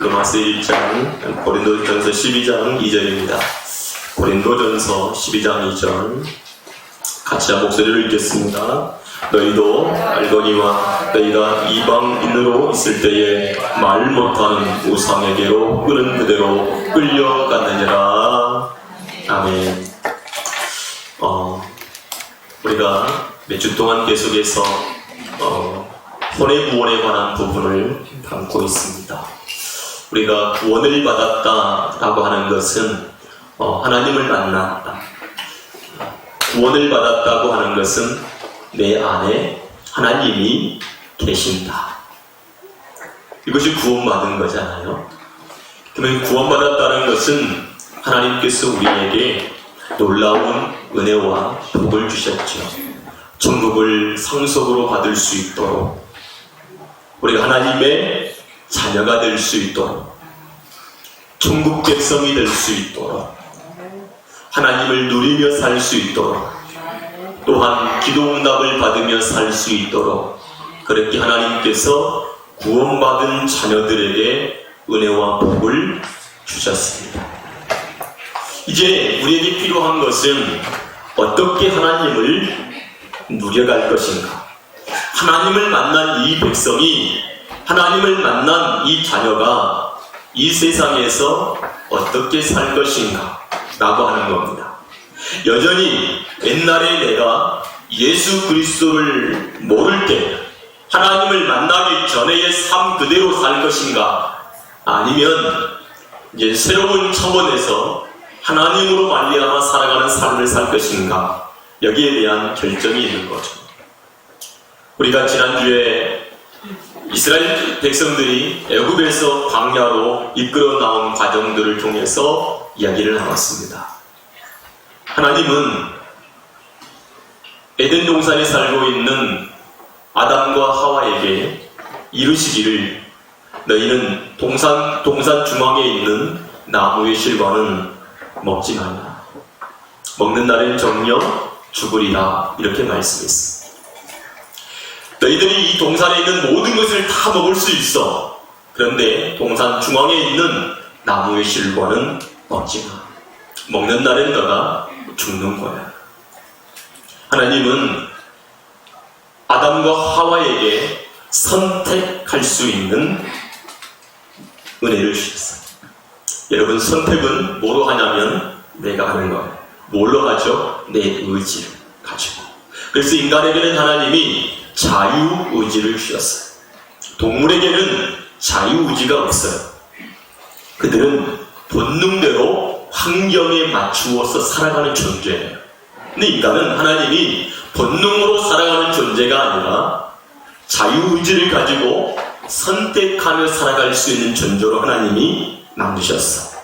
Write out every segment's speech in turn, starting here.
로마서 1장, 고린도전서 12장 2절입니다. 고린도전서 12장 2절 같이 한 목소리를 읽겠습니다. 너희도 알거니와 너희가 이방인으로 있을 때에 말 못하는 우상에게로 끄는 그대로 끌려갔느니라. 아멘. 우리가 몇 주 동안 계속해서 혼의 구원에 관한 부분을 담고 있습니다. 우리가 구원을 받았다라고 하는 것은 하나님을 만났다. 구원을 받았다고 하는 것은 내 안에 하나님이 계신다. 이것이 구원받은 거잖아요. 그러면 구원받았다는 것은 하나님께서 우리에게 놀라운 은혜와 복을 주셨죠. 천국을 상속으로 받을 수 있도록, 우리가 하나님의 자녀가 될 수 있도록, 천국 백성이 될 수 있도록, 하나님을 누리며 살 수 있도록, 또한 기도응답을 받으며 살 수 있도록, 그렇게 하나님께서 구원받은 자녀들에게 은혜와 복을 주셨습니다. 이제 우리에게 필요한 것은 어떻게 하나님을 누려갈 것인가? 하나님을 만난 이 백성이, 하나님을 만난 이 자녀가 이 세상에서 어떻게 살 것인가? 라고 하는 겁니다. 여전히 옛날에 내가 예수 그리스도를 모를 때 하나님을 만나기 전에의 삶 그대로 살 것인가? 아니면 이제 새로운 차원에서 하나님으로 말미암아 살아가는 삶을 살 것인가? 여기에 대한 결정이 있는 거죠. 우리가 지난주에 이스라엘 백성들이 애굽에서 광야로 이끌어 나온 과정들을 통해서 이야기를 나눴습니다. 하나님은 에덴 동산에 살고 있는 아담과 하와에게 이르시기를, 너희는 동산 중앙에 있는 나무의 실과는 먹지 말라. 먹는 날엔 정녕 죽으리라. 이렇게 말씀했습니다. 너희들이 이 동산에 있는 모든 것을 다 먹을 수 있어. 그런데 동산 중앙에 있는 나무의 실과는 먹지 마. 먹는 날엔 너가 죽는 거야. 하나님은 아담과 하와에게 선택할 수 있는 은혜를 주셨어요. 여러분, 선택은 뭐로 하냐면 내가 하는 거예요. 뭘로 하죠? 내 의지를 가지고. 그래서 인간에게는 하나님이 자유의지를 주셨어요. 동물에게는 자유의지가 없어요. 그들은 본능대로 환경에 맞추어서 살아가는 존재예요. 근데 인간은 하나님이 본능으로 살아가는 존재가 아니라 자유의지를 가지고 선택하며 살아갈 수 있는 존재로 하나님이 만드셨어.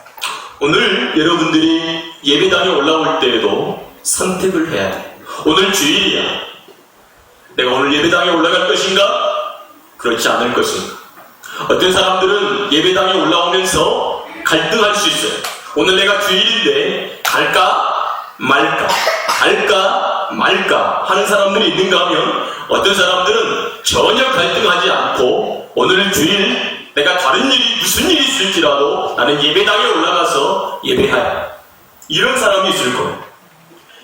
오늘 여러분들이 예배당에 올라올 때에도 선택을 해야 돼. 오늘 주일이야. 내가 오늘 예배당에 올라갈 것인가? 그렇지 않을 것인가? 어떤 사람들은 예배당에 올라오면서 갈등할 수 있어요. 오늘 내가 주일인데 갈까 말까, 갈까 말까 하는 사람들이 있는가 하면, 어떤 사람들은 전혀 갈등하지 않고 오늘 주일 내가 다른 일이, 무슨 일이 있을지라도 나는 예배당에 올라가서 예배하야, 이런 사람이 있을 거예요.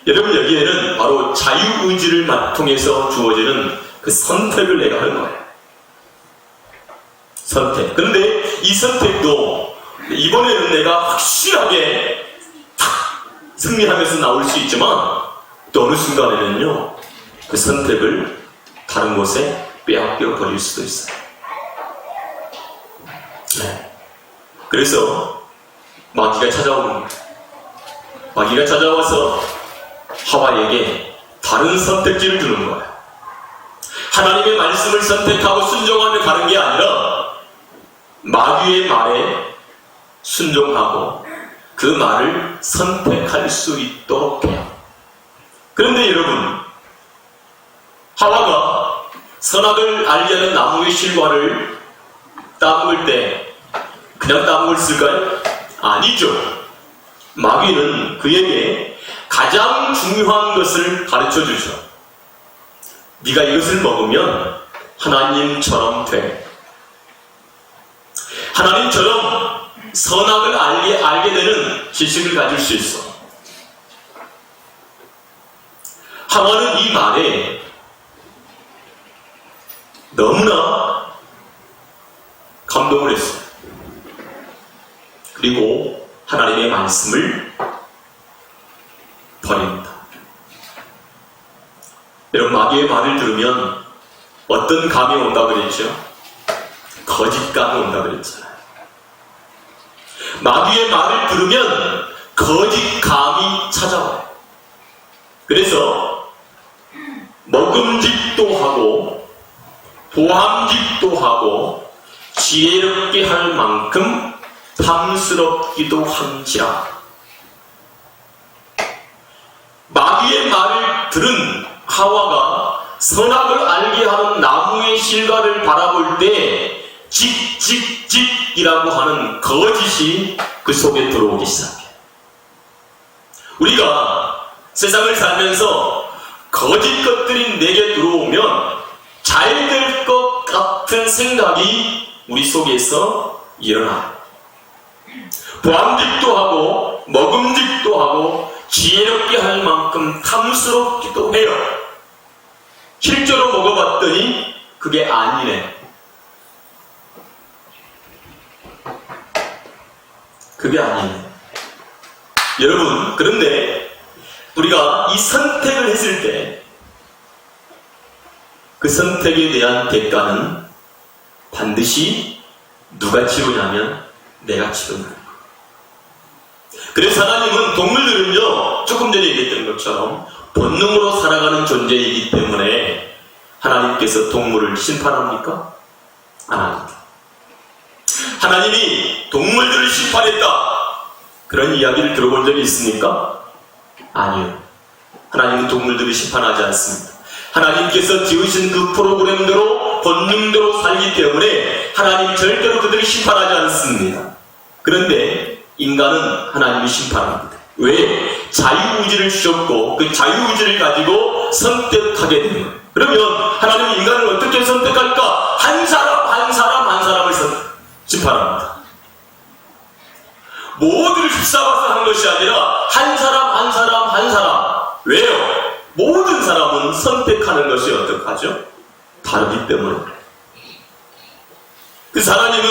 여러분, 여기에는 바로 자유의지를 통해서 주어지는 그 선택을 내가 하는 거예요. 선택. 그런데 이 선택도 이번에는 내가 확실하게 탁 승리하면서 나올 수 있지만, 또 어느 순간에는요, 그 선택을 다른 곳에 빼앗겨 버릴 수도 있어요. 네. 그래서 마귀가 찾아오는 거예요. 마귀가 찾아와서 하와에게 다른 선택지를 주는 거예요. 하나님의 말씀을 선택하고 순종하며 가는 게 아니라 마귀의 말에 순종하고 그 말을 선택할 수 있도록 해요. 그런데 여러분, 하와가 선악을 알게 하는 나무의 실과를 따먹을 때 그냥 따먹었을까요? 아니죠. 마귀는 그에게 가장 중요한 것을 가르쳐 주죠. 네가 이것을 먹으면 하나님처럼 돼. 하나님처럼 선악을 알게 되는 지식을 가질 수 있어. 하와는 이 말에 너무나 감동을 했어요. 그리고 하나님의 말씀을 버립니다. 여러분, 마귀의 말을 들으면 어떤 감이 온다 그랬죠? 거짓감이 온다 그랬잖아요. 마귀의 말을 들으면 거짓감이 찾아와요. 그래서 먹음직도 하고 보암직도 하고 지혜롭게 할 만큼 탐스럽기도 한지라. 마귀의 말을 들은 하와가 선악을 알게 하는 나무의 실과를 바라볼 때 직직직이라고 하는 거짓이 그 속에 들어오기 시작해요. 우리가 세상을 살면서 거짓 것들이 내게 들어오면 잘 될 것 같은 생각이 우리 속에서 일어나요. 보암직도 하고 먹음직도 하고 지혜롭게 할 만큼 탐스럽기도 해요. 실제로 먹어봤더니 그게 아니네. 그게 아니네. 여러분, 그런데 우리가 이 선택을 했을 때 그 선택에 대한 대가는 반드시 누가 치르냐면 내가 치르는 거예요. 그래서 하나님은 동물들은요, 조금 전에 얘기했던 것처럼 본능으로 살아가는 존재이기 때문에 하나님께서 동물을 심판합니까? 안 합니다. 하나님이 동물들을 심판했다, 그런 이야기를 들어본 적이 있습니까? 아니요. 하나님은 동물들을 심판하지 않습니다. 하나님께서 지으신 그 프로그램대로 본능대로 살기 때문에 하나님 절대로 그들을 심판하지 않습니다. 그런데 인간은 하나님이 심판합니다. 왜? 자유의지를 주셨고 그 자유의지를 가지고 선택하게 되는 거예요. 그러면 하나님은 인간을 어떻게 선택할까? 한 사람을 심판합니다. 모두를 휩싸아서 한 것이 아니라 한 사람. 왜요? 모든 사람은 선택하는 것이 어떡하죠? 다르기 때문에. 그래서 하나님은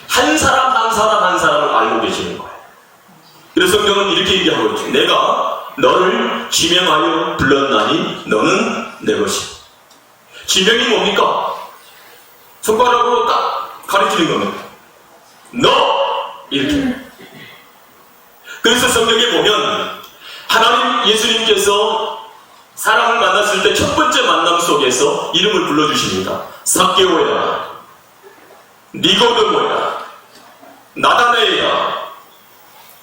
한 사람을 알고 계시는 거예요. 그래서 성경은 이렇게 얘기하고 있죠. 내가 너를 지명하여 불렀나니 너는 내 것이야. 지명이 뭡니까? 손가락으로 딱 가르치는 겁니다. 너! 이렇게. 그래서 성경에 보면 하나님 예수님께서 사람을 만났을 때 첫 번째 만남 속에서 이름을 불러주십니다. 삭개오야, 니고데모야, 나다나엘야.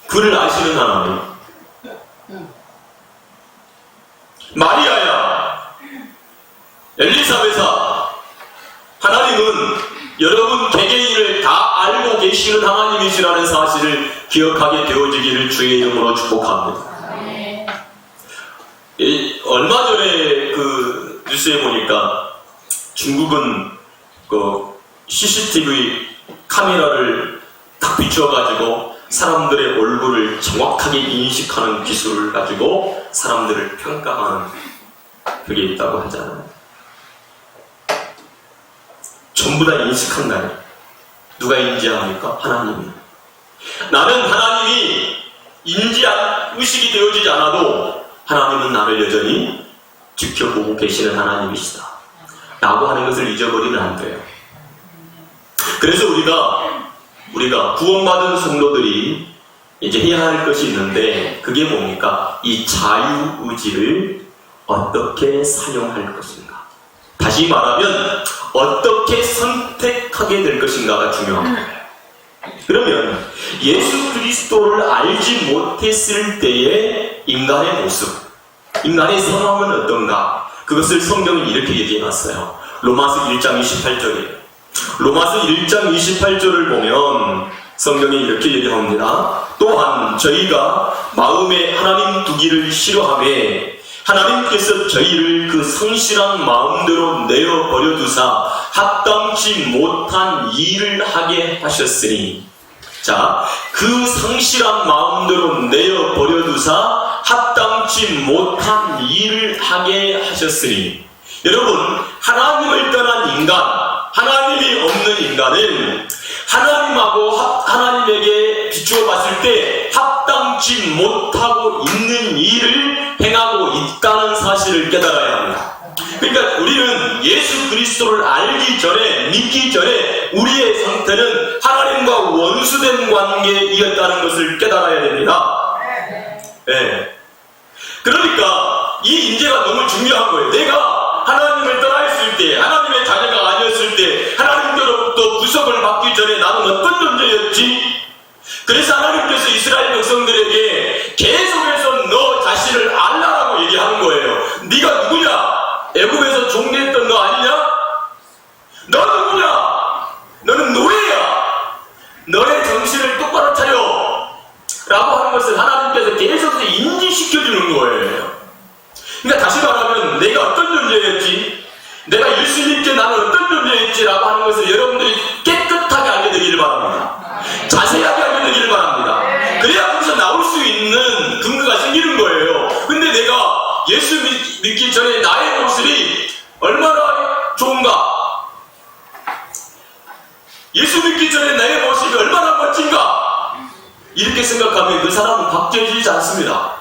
그를 아시는 하나님. 마리아야, 엘리사벳아. 하나님은 여러분 개개인을 다 알고 계시는 하나님이시라는 사실을 기억하게 되어지기를 주의 이름으로 축복합니다. 얼마 전에 그 뉴스에 보니까 중국은 그 CCTV 카메라를 딱 비춰가지고 사람들의 얼굴을 정확하게 인식하는 기술을 가지고 사람들을 평가하는 그게 있다고 하잖아요. 전부 다 인식한다니. 누가 인지합니까? 하나님이. 나는 하나님이 의식이 되어지지 않아도 하나님은 나를 여전히 지켜보고 계시는 하나님이시다 라고 하는 것을 잊어버리면 안 돼요. 그래서 우리가 구원받은 성도들이 이제 해야 할 것이 있는데 그게 뭡니까? 이 자유의지를 어떻게 사용할 것인가. 다시 말하면 어떻게 선택하게 될 것인가가 중요한 거예요. 그러면 예수 그리스도를 알지 못했을 때의 인간의 모습, 인간의 상황은 어떤가? 그것을 성경은 이렇게 얘기해놨어요. 로마서 1장 28절이에요. 로마서 1장 28절을 보면 성경이 이렇게 얘기합니다. 또한 저희가 마음에 하나님 두기를 싫어하며 하나님께서 저희를 그 성실한 마음대로 내어버려 두사 합당치 못한 일을 하게 하셨으니, 자, 그 성실한 마음대로 내어버려 두사 합당치 못한 일을 하게 하셨으니, 여러분, 하나님을 떠난 인간, 하나님이 없는 인간은 하나님하고 하나님에게 비추어 봤을 때 합당치 못하고 있는 일을 행하고 있다는 사실을 깨달아야 합니다. 그러니까 우리는 예수 그리스도를 알기 전에, 믿기 전에 우리의 상태는 하나님과 원수된 관계이었다는 것을 깨달아야 됩니다. 네. 그러니까 이 인재가 너무 중요한 거예요. 내가 하나님을 떠나 있을 때, 하나님의 자녀가 아니었을 때, 하나님께로부터 구속을 받기 전에 나는 어떤 존재였지? 그래서 하나님께서 이스라엘 백성들에게 계속해서 너 자신을 알라라고 얘기하는 거예요. 네가 누구냐? 애굽에서 종대했던 너 아니냐? 너 누구냐? 너는 노예야. 너의 정신을 똑바로 차려. 라고 하는 것을 하나님께서 계속해서 인지시켜주는 거예요. 그러니까 다시 말하면 내가 어떤 존재였지? 내가 예수님께 나는 어떤 존재였지라고 하는 것을 여러분들이 깨끗하게 알게 되기를 바랍니다. 자세하게 알게 되기를 바랍니다. 그래야 거기서 나올 수 있는 근거가 생기는 거예요. 근데 내가 예수 믿기 전에 나의 모습이 얼마나 좋은가? 예수 믿기 전에 나의 모습이 얼마나 멋진가? 이렇게 생각하면 그 사람은 바뀌어지지 않습니다.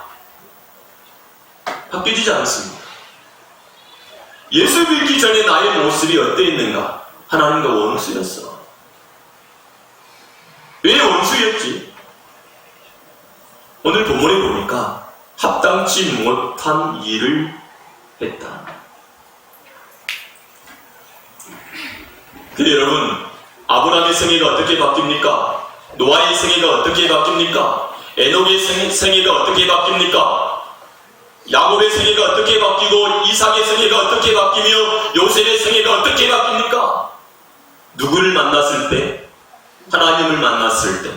바뀌어지지 않습니다. 예수 믿기 전에 나의 모습이 어땠는가? 하나님과 원수였어. 왜 원수였지? 오늘 본문에 보니까 합당치 못한 일을 했다. 근데 여러분, 아브라함의 생애가 어떻게 바뀝니까? 노아의 생애가 어떻게 바뀝니까? 에녹의 생애가 어떻게 바뀝니까? 야곱의 생애가 어떻게 바뀌고 이삭의 생애가 어떻게 바뀌며 요셉의 생애가 어떻게 바뀝니까? 누구를 만났을 때? 하나님을 만났을 때,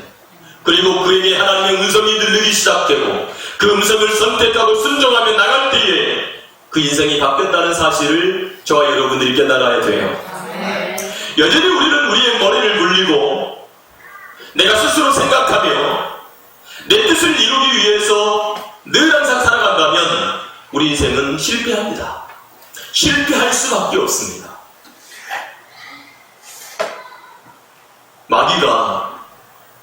그리고 그에게 하나님의 음성이 들리기 시작되고 그 음성을 선택하고 순종하며 나갈 때에 그 인생이 바뀌었다는 사실을 저와 여러분들이 깨달아야 돼요. 여전히 우리는 우리의 머리를 물리고 내가 스스로 생각하며 내 뜻을 이루기 위해서 늘 항상 살아간다면 우리 인생은 실패합니다. 실패할 수밖에 없습니다. 마귀가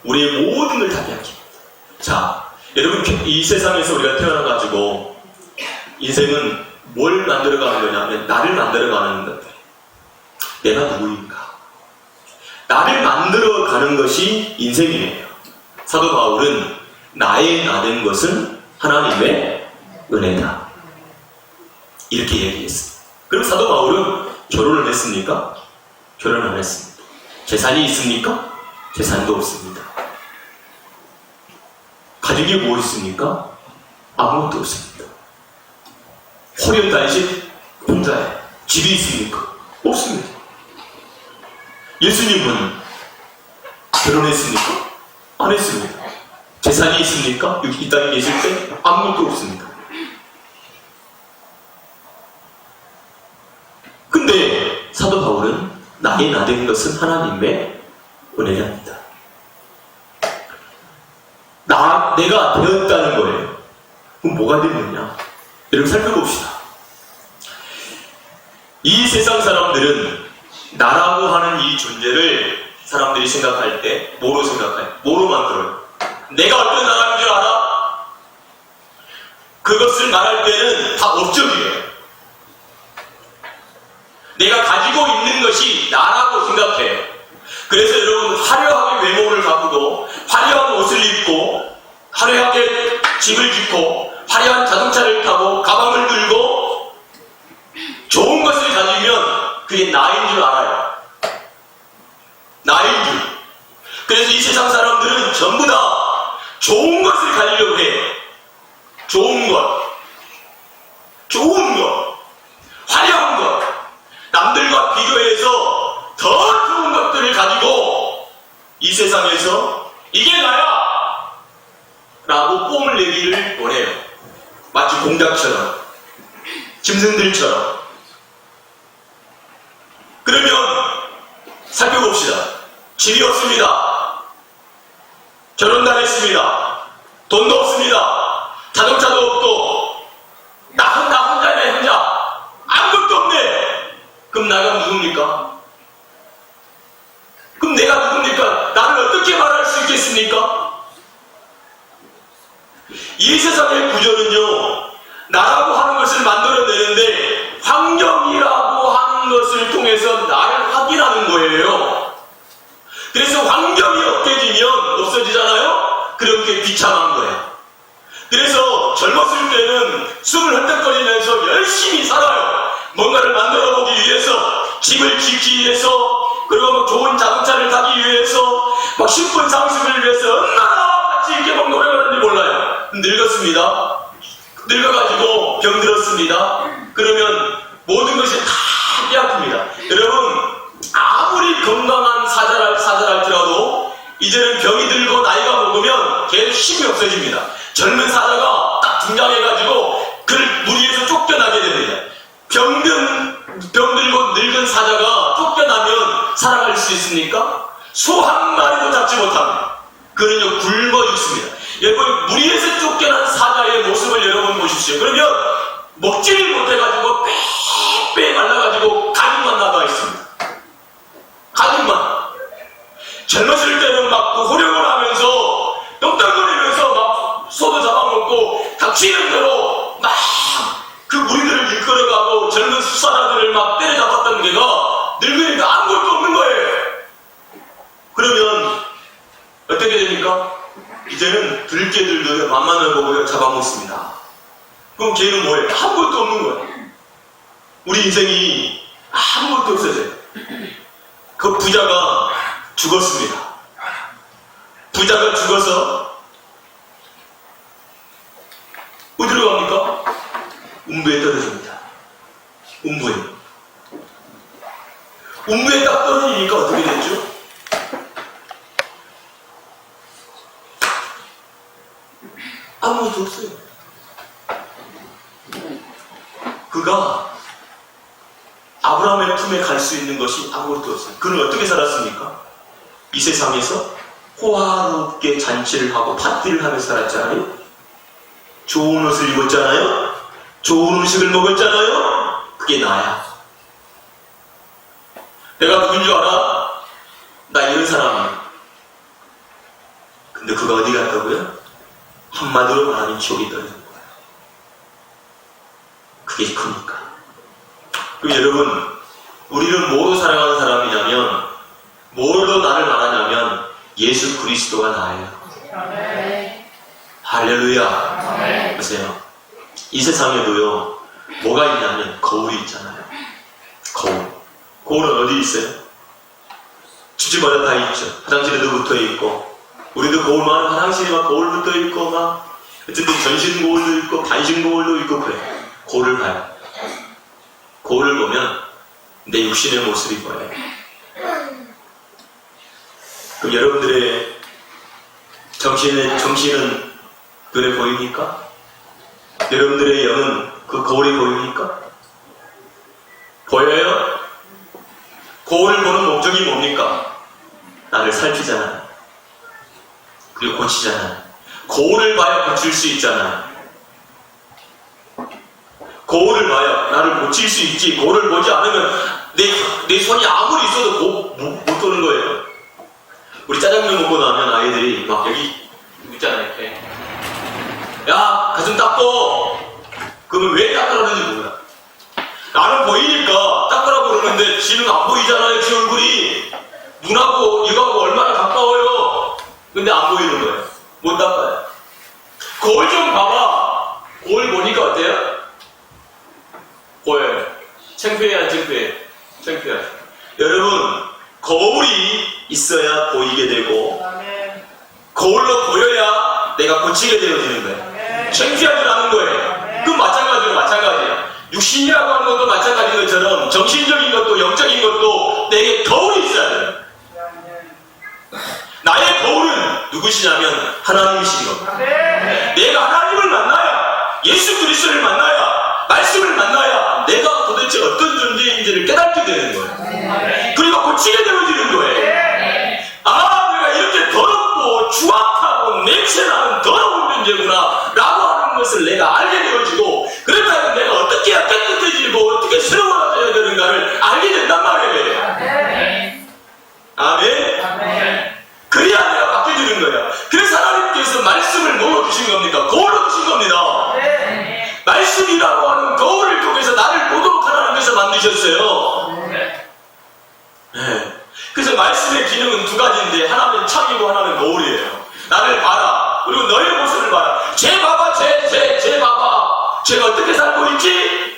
우리의 모든 걸 다 빼앗깁니다. 자, 여러분, 이 세상에서 우리가 태어나가지고 인생은 뭘 만들어가는 거냐면 나를 만들어가는 것들. 내가 누구인가? 나를 만들어가는 것이 인생이에요. 사도 바울은 나의 나 된 것은 하나님의 은혜다. 이렇게 얘기했습니다. 그럼 사도 바울은 결혼을 했습니까? 결혼 안 했습니다. 재산이 있습니까? 재산도 없습니다. 가진 게 뭐 있습니까? 아무것도 없습니다. 호련단신 혼자예요. 집이 있습니까? 없습니다. 예수님은 결혼했습니까? 안 했습니다. 재산이 있습니까? 이 땅에 계실 때 아무것도 없습니다. 근데 사도 바울은 나의 나 된 것은 하나님의 은혜랍니다. 내가 되었다는 거예요. 그럼 뭐가 됐느냐? 여러분 살펴봅시다. 이 세상 사람들은 나라고 하는 이 존재를 사람들이 생각할 때 뭐로 생각해요? 뭐로 만들어요? 내가 어떤 나라인 줄 알아? 그것을 말할 때는 다 업적이에요. 내가 가지고 있는 것이 나라고 생각해요. 그래서 여러분 화려하게 외모를 가꾸고 화려한 옷을 입고 화려하게 집을 짓고 화려한 자동차를 타고 가방을 들고 좋은 것을 가지면 그게 나인 줄 알아요. 나인 줄. 그래서 이 세상 사람들은 전부 다 좋은 것을 가지려고 해요. 좋은 것, 화려한 것, 남들과 비교해서 더 좋은 것들을 가지고 이 세상에서 이게 나야! 라고 뽐을 내기를 원해요. 마치 공작처럼. 짐승들처럼. 그러면 살펴봅시다. 집이 없습니다. 결혼도 안 했습니다. 돈도 없습니다. 자동차도 없고 나 혼자네 혼자. 아무것도 없네. 그럼 나가 누굽니까? 그럼 내가 누굽니까? 나를 어떻게 말할 수 있겠습니까? 이 세상의 구조는요, 나라고 하는 것을 만들어내는데 환경이라고 하는 것을 통해서 나를 확인하는 거예요. 그래서 환경이 없어지면 없어지잖아요? 그렇게 비참한 거예요. 그래서 젊었을 때는 숨을 헐떡거리면서 열심히 살아요. 뭔가를 만들어 보기 위해서, 집을 짓기 위해서, 그리고 뭐 좋은 자동차를 타기 위해서, 막 10분 상승을 위해서 얼마나 같이 이렇게 막 노력을 하는지 몰라요. 늙었습니다. 늙어가지고 병들었습니다. 그러면 모든 것이 다 빼앗깁니다. 여러분, 아무리 건강한 사자랄지라도 이제는 병이 들고 나이가 먹으면 걔 힘이 없어집니다. 젊은 사자가 딱 등장해가지고 그를 무리에서 쫓겨나게 됩니다. 병들고 늙은 사자가 쫓겨나면 살아갈 수 있습니까? 소 한 마리도 잡지 못합니다. 그는요 굶어 죽습니다. 여러분, 무리에서 쫓겨난 사자의 모습을 여러분 보십시오. 그러면 먹지를 못해가지고 빼빼 말라가지고 가죽만 남아 있습니다. 가죽만. 젊었을 때는 막 호령을 하면서 떵떵거리면서 막 소도 잡아먹고 닥치는 대로 막 그 무리들을 이끌어가고 젊은 수사자들을 막 때려잡았던 게가 늙으니까 아무것도 없는 거예요. 그러면 어떻게 됩니까? 이제는 들개들도 만만을 보고 잡아먹습니다. 그럼 걔는 뭐예요? 아무것도 없는 거예요. 우리 인생이 아무것도 없어져요. 그 부자가 죽었습니다. 부자가 죽어서 어디로 갑니까? 음부에 떨어집니다. 음부에 딱 떨어지니까 어떻게 됐죠? 아무것도 없어요. 그가 아브라함의 품에 갈 수 있는 것이 아무것도 없어요. 그는 어떻게 살았습니까? 이 세상에서 호화롭게 잔치를 하고 파티를 하면서 살았잖아요. 좋은 옷을 입었잖아요. 좋은 음식을 먹었잖아요. 그게 나야. 내가 누군 줄 알아? 나 이런 사람이야. 근데 그가 어디 갔다고요? 한마디로 말하면 지옥에 떨어진 거야. 그게 크니까. 그럼 여러분, 우리는 뭐로 살아가는 사람이냐면, 뭘로 나를 말하냐면 예수 그리스도가 나예요. 아멘. 할렐루야. 아멘. 보세요. 이 세상에도요, 뭐가 있냐면 거울이 있잖아요. 거울은 어디 있어요? 집집마다 다 있죠. 화장실에도 붙어 있고, 우리도 거울만 화장실에 막 거울 붙어 있고, 막 어쨌든 전신 거울도 있고 반신 거울도 있고 그래. 거울을 봐요. 거울을 보면 내 육신의 모습이 보여요. 그럼 여러분들의 정신은 눈에 보입니까? 여러분들의 영은 그 거울이 보입니까? 보여요? 거울을 보는 목적이 뭡니까? 나를 살피잖아요. 그리고 고치잖아요. 거울을 봐야 고칠 수 있잖아요. 거울을 봐야 나를 고칠 수 있지. 거울을 보지 않으면 내 손이 아무리 있어도 못 도는 거예요. 우리 짜장면 먹고 나면 아이들이 막 여기 있잖아요. 이렇게. 야, 가슴 닦어. 그러면 왜 닦으라는지 몰라. 나는 보이니까 닦으라고 그러는데 지는 안 보이잖아요. 지 얼굴이. 눈하고 이거하고 얼마나 가까워요. 근데 안 보이는 거예요. 못 닦아요. 거울 좀 봐봐. 거울 보니까 어때요? 보여요. 창피해 안 창피해? 창피해. 여러분, 거울이 있어야 보이게 되고 거울로 보여야 내가 고치게 되어지는 거예요. 창피하지 않은 거예요. 그건 마찬가지예요. 육신이라고 하는 것도 마찬가지인 것처럼 정신적인 것도 영적인 것도 내게 거울이 있어야 돼요. 나의 거울은 누구시냐면 하나님이신 겁니다. 내가 하나님을 만나야, 예수 그리스도를 만나야, 말씀을 만나야 존재인지를 깨닫게 되는 거예요. 그리고 고치게 되어지는 거예요. 아, 내가 이렇게 더럽고 추악하고 냄새나는 더러운 존재구나 라고 하는 것을 내가 알게 되어지고, 그렇다면 내가 어떻게 해야 깨끗해지고 어떻게 새로워져야 되는가를 알게 된단 말이에요. 아멘. 그래야 내가 바뀌어지는 거야. 그래서 하나님께서 말씀을 뭐로 주신 겁니까? 거울로 주신 겁니다. 말씀이라고 하는 거울을 통해서 나를 보도록 하나님께서 만드셨어요. 그래서 말씀의 기능은 두 가지인데, 하나는 창이고 하나는 거울이에요. 나를 봐라. 그리고 너의 모습을 봐라. 쟤 봐봐, 쟤 봐봐. 쟤가 어떻게 살고 있지?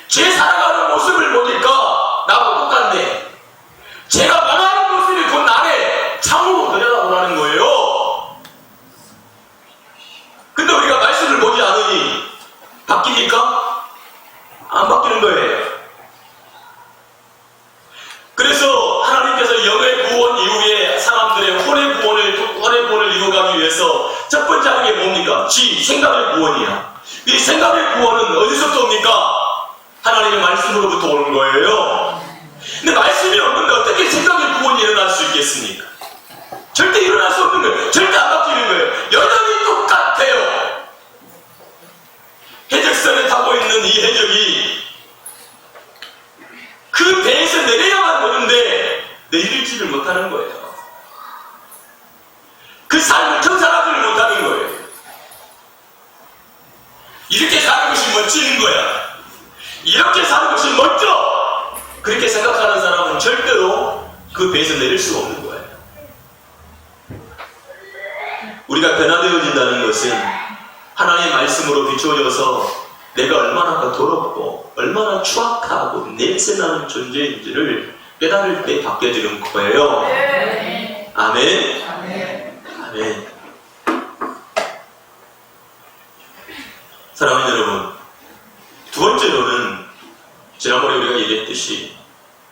쟤 살아가는 모습을 보니까 나하고 똑같네. 쟤가 변하는 모습이 곧 나를 창으로 들여다보라는 거예요. 근데 우리가 말씀을 보지 않으니 바뀝니까? 안 바뀌는 거예요. 그래서 하나님께서 영의 구원 이후에 사람들의 혼의 구원을 이루어가기 위해서 첫 번째 하는 게 뭡니까? 생각의 구원이야. 이 생각의 구원은 어디서부터 옵니까? 하나님의 말씀으로부터 오는 거예요. 근데 말씀이 없는데 어떻게 생각의 구원이 일어날 수 있겠습니까? 절대 일어날 수 없는 거예요. 절대 안 바뀌는 거예요. 여전히 똑같아요. 해적선에 타고 있는 이 해적이 그 배에서 내려야만 되는데 내리지를 못하는 거예요. 그 삶을 경산하지를 못하는 거예요. 이렇게 사는 것이 멋지는 거야. 이렇게 사는 것이 멋져! 그렇게 생각하는 사람은 절대로 그 배에서 내릴 수가 없는 거예요. 우리가 변화되어진다는 것은 하나님의 말씀으로 비추어져서 내가 얼마나 더럽고 얼마나 추악하고 냄새나는 존재인지를 깨달을 때 바뀌어지는 거예요. 아멘. 아멘. 사랑하는 여러분, 두 번째로는 지난번에 우리가 얘기했듯이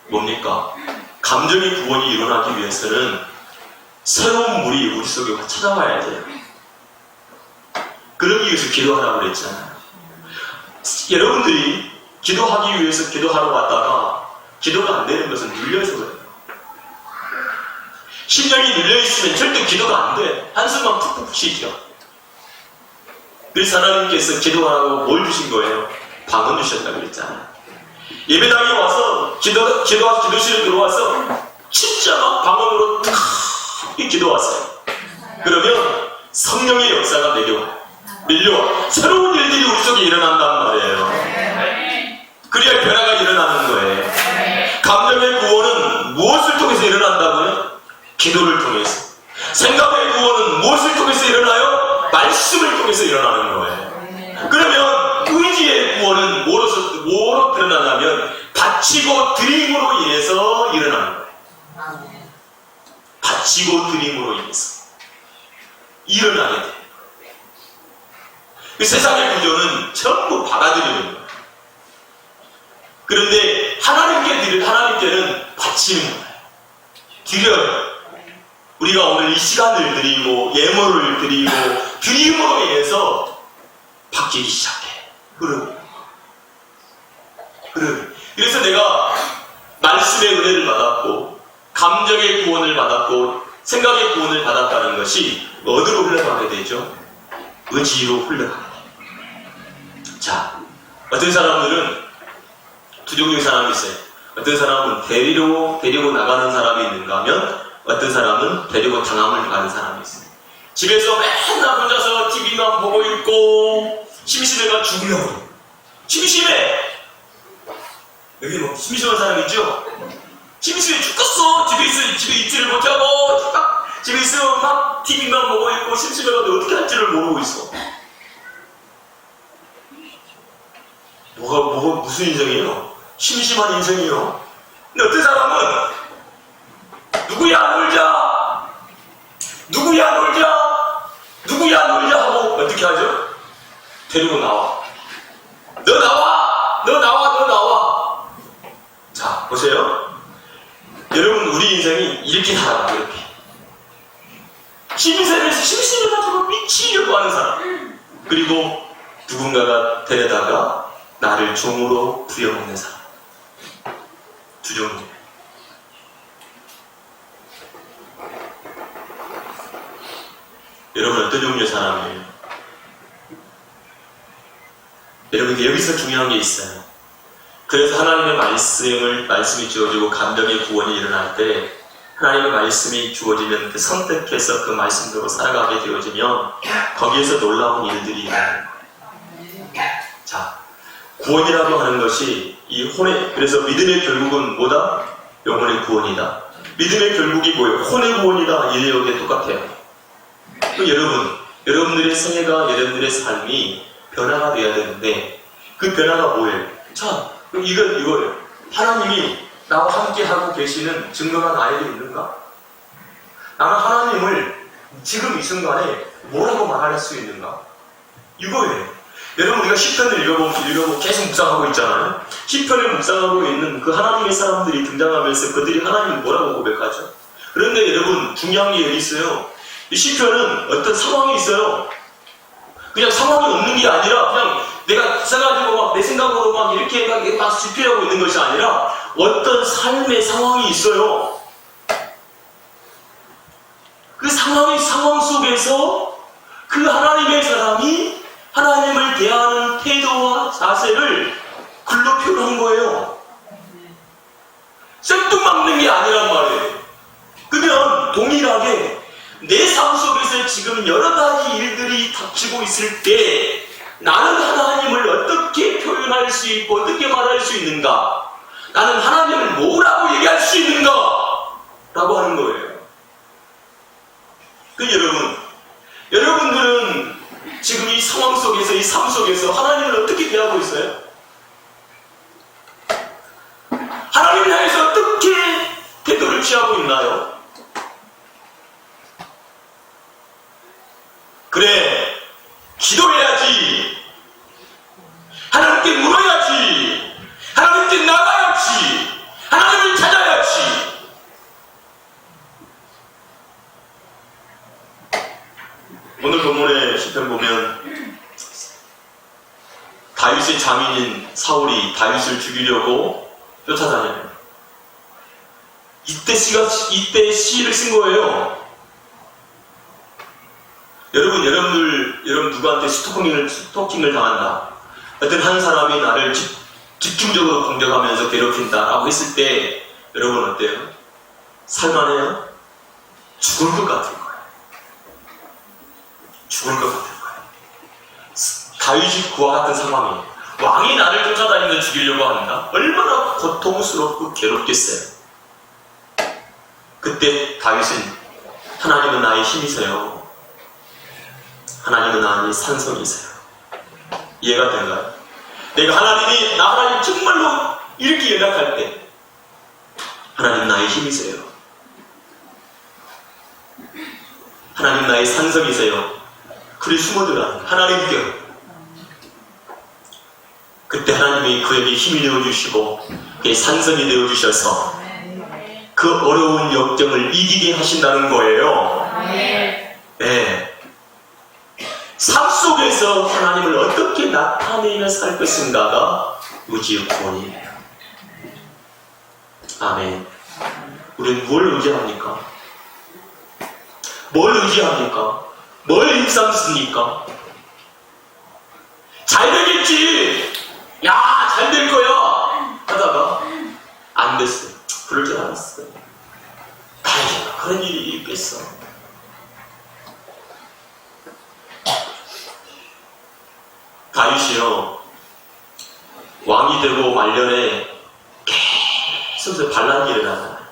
뭡니까? 감정의 구원이 일어나기 위해서는 새로운 물이 우리 속에 찾아와야 돼요. 그러기 위해서 기도하라고 그랬잖아요. 여러분들이 기도하기 위해서 기도하러 왔다가 기도가 안 되는 것은 눌려서 그래요. 심령이 눌려있으면 절대 기도가 안 돼. 한숨만 푹푹 쉬죠. 그래서 하나님께서 기도하라고 뭘 주신 거예요? 방언 주셨다고 그랬잖아요. 예배당에 와서 기도실에 들어와서 진짜 막 방언으로 탁 기도하세요. 그러면 성령의 역사가 밀려와 새로운 일들이 우리 속에 일어난단 말이에요. 그래야 변화가 일어나는 거예요. 감정의 구원은 무엇을 통해서 일어난다고요? 기도를 통해서. 생각의 구원은 무엇을 통해서 일어나요? 말씀을 통해서 일어나는 거예요. 그러면 의지의 구원은 뭐로 드러나냐면 바치고 드림으로 인해서 일어나는 거예요. 바치고 드림으로 인해서 일어나게 돼요. 그 세상의 구조는 전부 받아들이는 거예요. 그런데 하나님께는 바치는 거예요. 드려요. 우리가 오늘 이 시간을 드리고 예물을 드리고 드림으로 인해서 바뀌기 시작해. 그래서 내가 말씀의 은혜를 받았고 감정의 구원을 받았고 생각의 구원을 받았다는 것이 어디로 흘러가게 되죠? 의지로 흘러가게 돼요. 자, 어떤 사람들은 두 종류의 사람이 있어요. 어떤 사람은 데리고 나가는 사람이 있는가 하면 어떤 사람은 데리고 당함을 가는 사람이 있어요. 집에서 맨날 혼자서 TV만 보고 있고 심심해가 죽으려고. 심심해! 여기 뭐 심심한 사람 있죠? 심심해 죽겠어! 집에 있지를 못하고 집에 있으면 막 TV만 보고 있고 심심해가지고 어떻게 할지를 모르고 있어. 뭐가 무슨 인생이에요? 심심한 인생이에요. 근데 어떤 사람은 누구야 놀자 하고 어떻게 하죠? 데리고 나와. 너 나와. 자, 보세요. 여러분, 우리 인생이 이렇게 살아가, 이렇게. 심심해가지고 미치려고 하는 사람. 그리고 누군가가 데려다가 나를 종으로 부려먹는 사람. 두 종류. 여러분 어떤 종류의 사람이에요? 여러분 여기서 중요한 게 있어요. 그래서 하나님의 말씀이 주어지고 감정의 구원이 일어날 때 하나님의 말씀이 주어지면 그 선택해서 그 말씀대로 살아가게 되어지면 거기에서 놀라운 일들이 일어나는 거예요. 자, 구원이라고 하는 것이 그래서 믿음의 결국은 뭐다? 영혼의 구원이다. 믿음의 결국이 뭐예요? 혼의 구원이다. 이 내용이 똑같아요. 여러분들의 생애가, 여러분들의 삶이 변화가 돼야 되는데 그 변화가 뭐예요? 자, 이거예요. 하나님이 나와 함께 하고 계시는 증거가 나에게 있는가? 나는 하나님을 지금 이 순간에 뭐라고 말할 수 있는가? 이거예요. 여러분 우리가 시편을 읽어보고 계속 묵상하고 있잖아요. 시편을 묵상하고 있는 그 하나님의 사람들이 등장하면서 그들이 하나님을 뭐라고 고백하죠? 그런데 여러분 중요한 게 여기 있어요. 이 시편은 어떤 상황이 있어요. 그냥 상황이 없는 게 아니라 그냥 내가 써가지고 막 내 생각으로 막 이렇게 막 집필하고 있는 것이 아니라 어떤 삶의 상황이 있어요. 그 상황 속에서 그 하나님의 사람이 하나님을 대하는 태도와 자세를 글로 표현한 거예요. 생뚱맞는 게 아니란 말이에요. 그러면 동일하게 내 삶 속에서 지금 여러 가지 일들이 닥치고 있을 때 나는 하나님을 어떻게 표현할 수 있고 어떻게 말할 수 있는가? 나는 하나님을 뭐라고 얘기할 수 있는가? 라고 하는 거예요. 여러분들은 지금 이 상황 속에서 이 삶 속에서 하나님을 어떻게 대하고 있어요? 하나님을 향해서 어떻게 태도를 취하고 있나요? 그래, 기도해야지. 하나님께 물어야지. 하나님께 나가야지. 하나님을 찾아야지. 오늘 본문의 시편 보면 다윗의 장인인 사울이 다윗을 죽이려고 쫓아다녀요. 이때 시를 쓴 거예요. 여러분 누구한테 스토킹을 당한다. 어떤 한 사람이 나를 집중적으로 공격하면서 괴롭힌다라고 했을 때 여러분 어때요? 살만해요? 죽을 것 같을 거예요. 죽을 것 같을 거예요. 다윗이 그와 같은 상황이에요. 왕이 나를 쫓아다니면서 죽이려고 한다. 얼마나 고통스럽고 괴롭겠어요. 그때 다윗은 하나님은 나의 힘이세요. 하나님은 나의 산성이세요. 이해가 된가요? 내가 하나님 정말로 이렇게 연락할 때 하나님 나의 힘이세요. 하나님 나의 산성이세요. 그리 숨어들어 하나님께 그때 하나님이 그에게 힘이 되어주시고 그의 산성이 되어주셔서 그 어려운 역경을 이기게 하신다는 거예요. 네. 삶 속에서 하나님을 어떻게 나타내며 살 것인가가 의지의 구원이에요. 아멘. 우리는 뭘 의지합니까? 뭘 의지합니까? 뭘 힘삼습니까? 잘 되겠지! 야, 잘 될 거야! 하다가 안 됐어요. 그럴 줄 알았어요. 다행이다. 그런 일이 있겠어. 다윗이요, 왕이 되고 말년에 계속 반란이 일어나잖아요.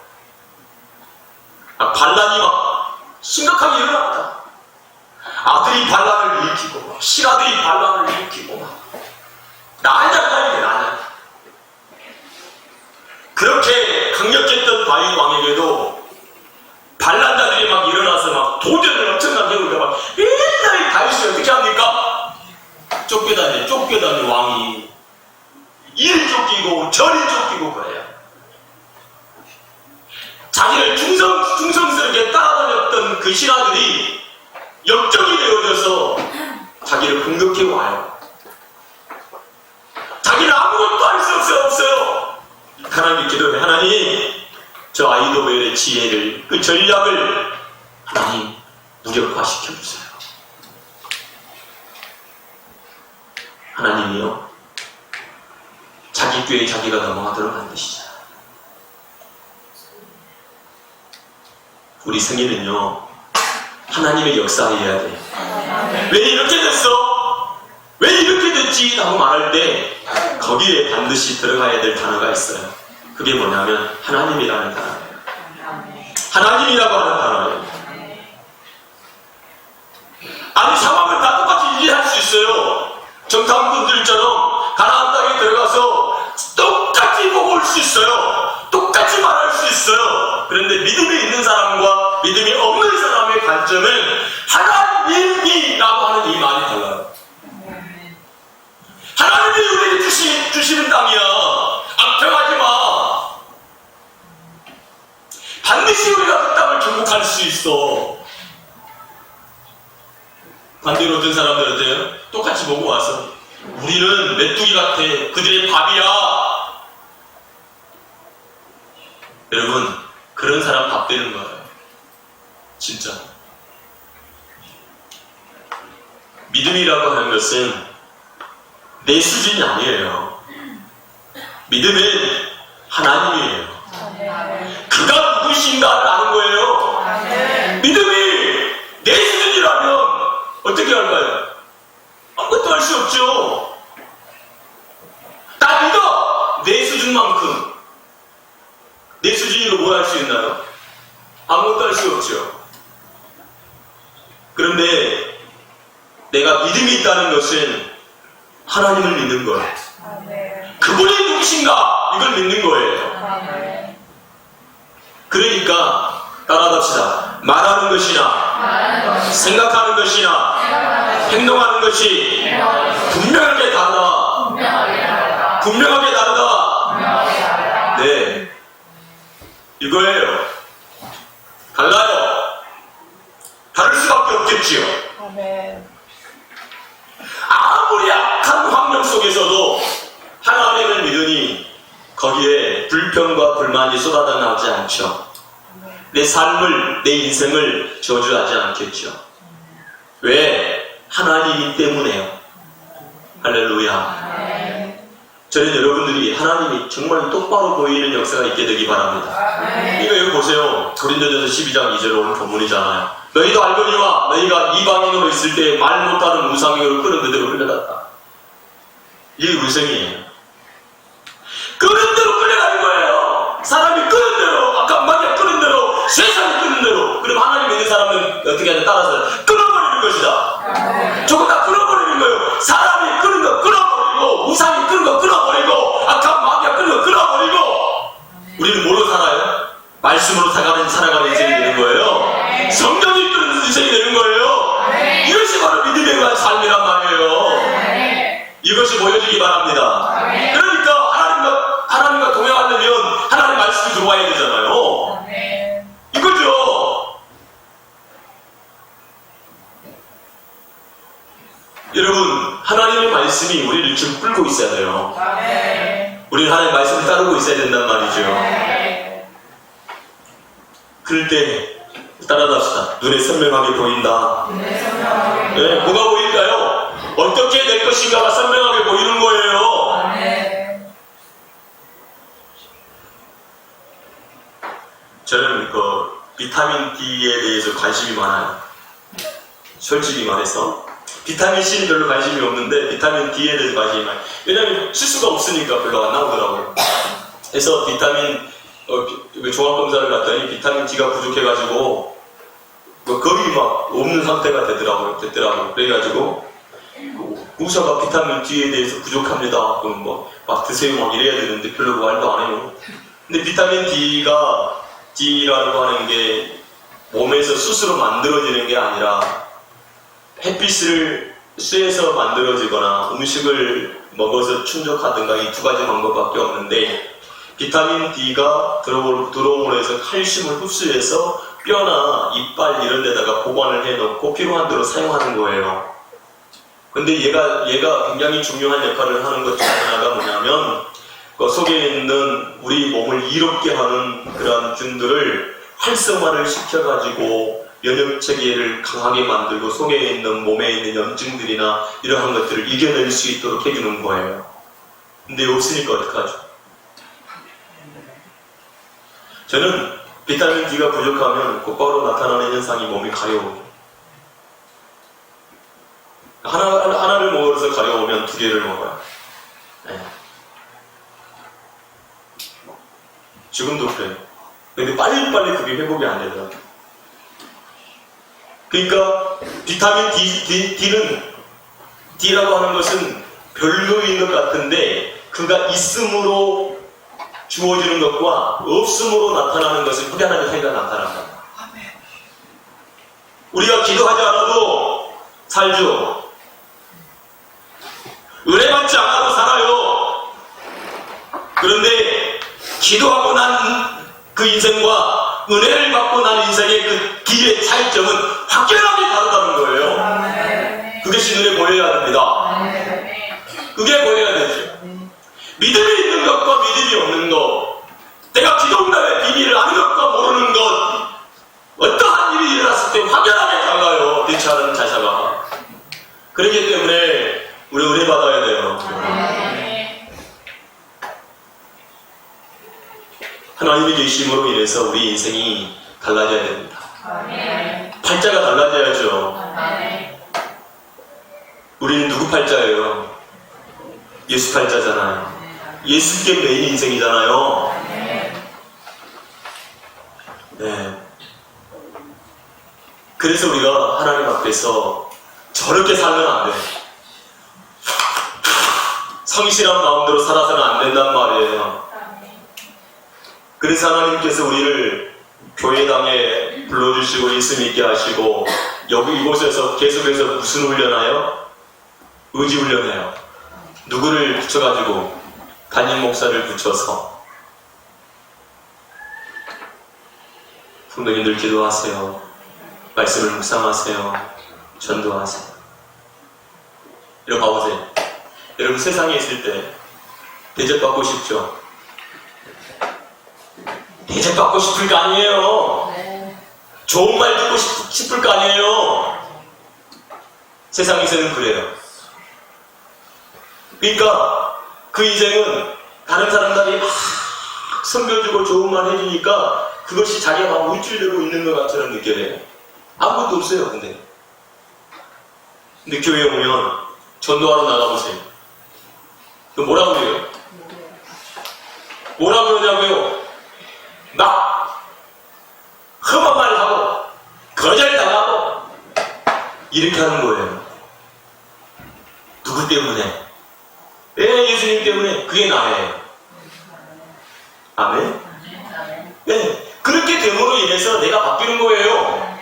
반란이 막 심각하게 일어났다. 아들이 반란을 일으키고 실아들이 반란을 일으키고 난장판이네. 그렇게 강력했던 다윗 왕에게도 반란자들이 막 일어나서 막 도전을 엄청나게 하고 막 맨날 다윗이 어떻게 합니까? 쫓겨다니 왕이 이리 쫓기고 저리 쫓기고 그래요. 자기를 중성스럽게 따라다녔던 그 신하들이 역적이 되어져서 자기를 공격해 와요. 자기는 아무것도 할 수 없어요. 하나님께 기도해. 하나님, 저 아이도벨의 지혜를, 그 전략을 하나님 무력화시켜주세요. 하나님이요, 자기 꾀에 자기가 넘어가도록 만드시자. 우리 승희는요, 하나님의 역사해야 돼. 왜 이렇게 됐어? 왜 이렇게 됐지? 라고 말할 때 거기에 반드시 들어가야 될 단어가 있어요. 그게 뭐냐면 하나님이라는 단어예요. 하나님이라고 하는 단어예요. 아니, 상황을 다 똑같이 이해할 수 있어요. 정탐꾼들처럼 가나안 땅에 들어가서 똑같이 보고 올 수 있어요. 똑같이 말할 수 있어요. 그런데 믿음이 있는 사람과 믿음이 없는 사람의 관점은 하나님이라고 하는 이 말이 달라요. 하나님이 우리에게 주시는 땅이야. 악평하지 마. 반드시 우리가 그 땅을 정복할 수 있어. 반대로 어떤 사람들 어때요? 똑같이 보고 와서 우리는 메뚜기 같아. 그들의 밥이야. 여러분, 그런 사람 밥 되는 거예요. 진짜. 믿음이라고 하는 것은 내 수준이 아니에요. 믿음은 하나님이에요. 그가 누구신가를 아는 거예요. 믿음이 내 수준이라면 어떻게 할까요? 아무것도 할 수 없죠. 나 믿어! 내 수준만큼. 내 수준으로 뭘 할 수 있나요? 아무것도 할 수 없죠. 그런데 내가 믿음이 있다는 것은 하나님을 믿는 거예요. 그분이 누구신가? 이걸 믿는 거예요. 그러니까 따라갑시다. 말하는 것이나 생각하는 것이나 행동하는 것이 분명하게 다르다. 분명하게 다르다. 네, 이거예요. 달라요. 다를 수밖에 없겠지요. 아무리 악한 환경 속에서도 하나님을 믿으니 거기에 불평과 불만이 쏟아나오지 않죠. 내 삶을, 내 인생을 저주하지 않겠죠. 왜? 하나님이기 때문에요. 할렐루야. 저는 여러분들이 하나님이 정말 똑바로 보이는 역사가 있게 되기 바랍니다. 이거 여기 보세요. 고린도전서 12장 2절 오늘 본문이잖아요. 너희도 알거니와 너희가 이방인으로 있을 때 말 못하는 우상으로 끄는 그대로 끌려갔다. 이게 우상이에요. 끄는 대로 끌려가는 거예요. 사람이 끄는 대로, 아까 마귀가 끄는 대로, 세상이 끄는 대로. 그럼 하나님 믿는 사람은 어떻게 하냐 따라서 끊어버리는 것이다. 저거 다 끊어버리는 거예요. 사람이 끄는 거 끊어버리고, 우상이 끄는 거 끊어버리고, 악한 마귀가 끄는 거 끊어버리고. 우리는 뭘로 살아요? 말씀으로 살아가는 인생이 되는 거예요. 성령이 끄는 인생이 되는 거예요. 이것이 바로 믿음에 관한 삶이란 말이에요. 이것이 보여주기 바랍니다. 그러니까 하나님과 동행하려면 하나님 말씀이 들어와야 되잖아요. 이거죠. 여러분, 하나님의 말씀이 우리를 지금 끌고 있어야 돼요. 우리는 하나님의 말씀을 따르고 있어야 된단 말이죠. 그럴 때 따라갑시다. 눈에 선명하게 보인다. 네, 뭐가 보일까요? 어떻게 될 것인가가 선명하게 보이는 거예요. 저는 그 비타민 D에 대해서 관심이 많아요. 솔직히 말해서 비타민 C는 별로 관심이 없는데 비타민 D에 대해서 관심이 많아요. 왜냐하면 치수가 없으니까 별로 안 나오더라고요. 그래서 비타민 종합검사를 갔더니 비타민 D가 부족해가지고 거의 막 없는 상태가 되더라고요. 그래가지고 의사가 비타민 D에 대해서 부족합니다. 그럼 막 드세요 막 이래야 되는데 별로 말도 안 해요. 근데 비타민 D라고 하는 게 몸에서 스스로 만들어지는 게 아니라 햇빛을 쐬서 만들어지거나 음식을 먹어서 충족하든가 이 두 가지 방법밖에 없는데 비타민 D가 들어오므로 해서 칼슘을 흡수해서 뼈나 이빨 이런 데다가 보관을 해놓고 필요한 대로 사용하는 거예요. 근데 얘가 굉장히 중요한 역할을 하는 것 중 하나가 뭐냐면 그 속에 있는 우리 몸을 이롭게 하는 그런 균들을 활성화를 시켜가지고 면역체계를 강하게 만들고 속에 있는 몸에 있는 염증들이나 이러한 것들을 이겨낼 수 있도록 해주는 거예요. 근데 없으니까 어떡하죠? 저는 비타민 D가 부족하면 곧바로 나타나는 현상이 몸이 가려워요. 하나를 먹어서 가려우면 두 개를 먹어요. 네. 지금도 그래요. 근데 빨리빨리 그게 회복이 안 되더라고요. 그러니까 비타민 D라고 하는 것은 별로인 것 같은데 그가 있음으로 주어지는 것과 없음으로 나타나는 것은 확연하게 차이가 나타난다. 우리가 기도하지 않아도 살죠. 은혜 받지 않아도 살아요. 그런데 기도하고 난 그 인생과 은혜를 받고 난 인생의 그 길의 차이점은 확연하게 다르다는 거예요. 그것이 눈에 보여야 됩니다. 그게 보여야 되죠. 믿음이 있는 것과 믿음이 없는 것, 내가 기도응답의 비밀을 아는 것과 모르는 것, 어떠한 일이 일어났을 때 확연하게 달라요. 대처하는 자세가. 그렇기 때문에 우리 은혜 받아야 돼요. 하나님의 계심으로 인해서 우리 인생이 달라져야 됩니다. 팔자가 달라져야죠. 우리는 누구 팔자예요? 예수 팔자잖아요. 예수께 메인 인생이잖아요. 네. 그래서 우리가 하나님 앞에서 저렇게 살면 안 돼. 성실한 마음대로 살아서는 안 된단 말이에요. 그래서 하나님께서 우리를 교회당에 불러주시고 있음 있게 하시고 여기 이곳에서 계속해서 무슨 훈련하여? 의지 훈련해요. 누구를 붙여가지고 담임 목사를 붙여서 성도님들 기도하세요. 말씀을 묵상하세요. 전도하세요. 이러고 봐보세요. 여러분 세상에 있을 때 대접받고 싶죠? 대접받고 싶을 거 아니에요. 좋은 말 듣고 싶을 거 아니에요. 세상에서는 그래요. 그러니까 그 인생은 다른 사람들이 막 섬겨주고 좋은 말 해주니까 그것이 자기가 막 물질되고 있는 것 같처럼 느껴져요. 아무것도 없어요. 근데 교회에 오면 전도하러 나가보세요. 그럼 뭐라고 해요? 뭐라 그러냐고요? 막 험한 말을 하고 거절당하고 이렇게 하는 거예요. 누구 때문에? 예수님 때문에. 그게 나예요. 아멘? 네, 그렇게 됨으로 인해서 내가 바뀌는 거예요.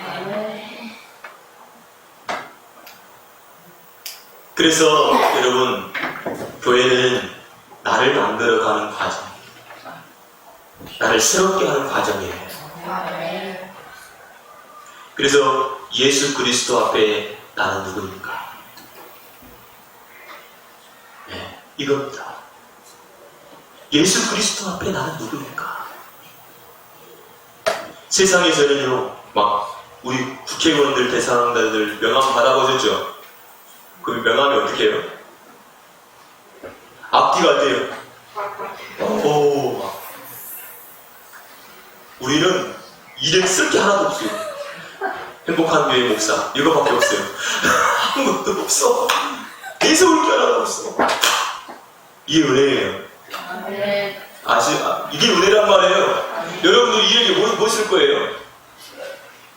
그래서 여러분, 교회는 나를 만들어가는 과정, 나를 새롭게 하는 과정이에요. 그래서 예수 그리스도 앞에 나는 누구인가? 네, 이겁니다. 예수 그리스도 앞에 나는 누구인가? 세상에서는요, 막 우리 국회의원들, 대사장들 명함 받아보셨죠? 그 명함이 어떻게 해요? 앞뒤가 어때요? 오, 우리는 이름 쓸 게 하나도 없어요. 행복한 교회 목사 이거밖에 없어요. 아무것도 없어. 내세울 게 하나도 없어. 이게 은혜예요. 이게 은혜란 말이에요. 여러분들 이에게 뭐 쓸 거예요?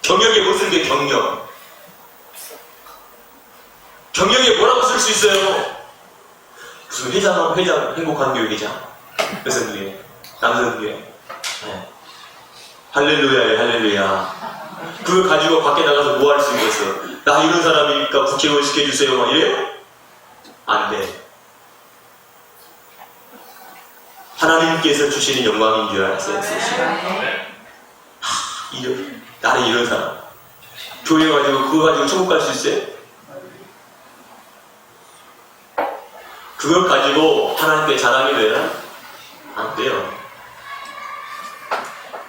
경력에 뭐 쓸 게 경력. 경력에 뭐라고 쓸 수 있어요? 무슨 회장, 행복한 교회 회장. 여성교회, 남성교회. 네. 할렐루야에 할렐루야. 그걸 가지고 밖에 나가서 뭐 할 수 있겠어? 나 이런 사람이니까 국회의원 시켜주세요. 막 이래요? 안 돼. 하나님께서 주시는 영광인 줄 아세요? 나는 이런 사람. 교회 가지고 그거 가지고 천국 갈 수 있어요? 그걸 가지고 하나님께 자랑이 되나? 안 돼요.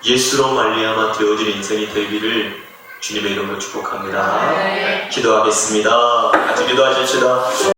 예수로 말미암아 되어질 인생이 되기를 주님의 이름으로 축복합니다. 기도하겠습니다. 같이 기도하십시다.